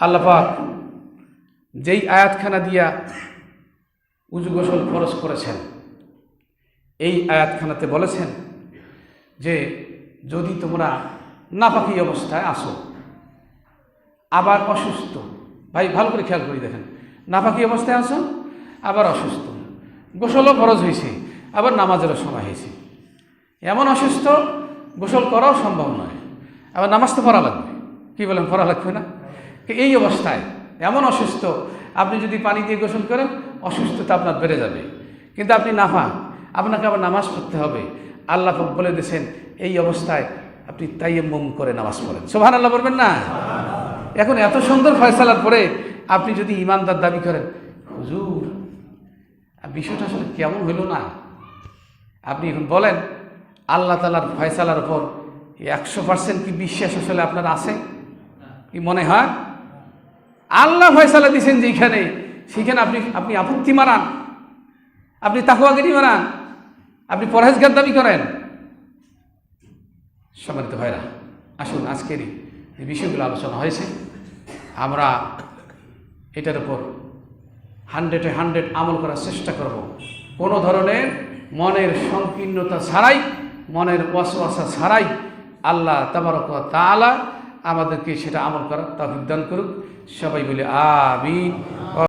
আল্লাহ পাক যেই আয়াতখানা দিয়া উযু গোসল ফরজ করেছেন, এই আয়াতখানাতে বলেছেন যে যদি তোমরা নাপাকি অবস্থায় আসো, আবার অসুস্থ, ভাই ভালো করে খেয়াল করে দেখেন, নাপাকি অবস্থায় আসো আবার অসুস্থ, গোসলও ফরজ হয়েছে, আবার নামাজেরও সময় হয়েছে, এমন অসুস্থ গোসল করাও সম্ভব নয়, আবার নামাজ তো পড়া লাগবে, কি বলেন, পড়া লাগবে না? এই অবস্থায় এমন অসুস্থ আপনি যদি পানি দিয়ে গোসল করেন, অসুস্থতা আপনার বেড়ে যাবে, কিন্তু আপনি নাফা, আপনাকে আবার নামাজ পড়তে হবে। আল্লাহ পাক বলে দিয়েছেন এই অবস্থায় আপনি তায়াম্মুম করে নামাজ পড়েন। সুবহানাল্লাহ বলবেন না? এখন এত সুন্দর ফয়সালার পরে আপনি যদি ইমানদার দাবি করেন, হুজুর বিষয়টা আসলে কেমন হইল না, আপনি এখন বলেন আল্লাহ তাআলার ফয়সালার উপর 100% কি বিশ্বাস আসলে আপনার আছে? কি মনে হয়? আল্লাহ ফয়সালা দিয়েছেন যেখানে, সেখানে আপনি আপত্তি মারান, আপনি তাকওয়াগিরি মারান, আপনি পরহেজগার দাবি করেন। সম্মানিত ভাইরা, আসুন আজকের যে বিষয়গুলো আলোচনা হয়েছে আমরা এটার উপর 100 আমল করার চেষ্টা করব, কোনো ধরনের মনের সংকীর্ণতা ছাড়াই, মনের ওয়াসওয়াসা ছাড়াই। আল্লাহ তাবারক ওয়া তাআলা আমাদেরকে সেটা আমল করার তৌফিক দান করুক। সবাই বলে আমিন।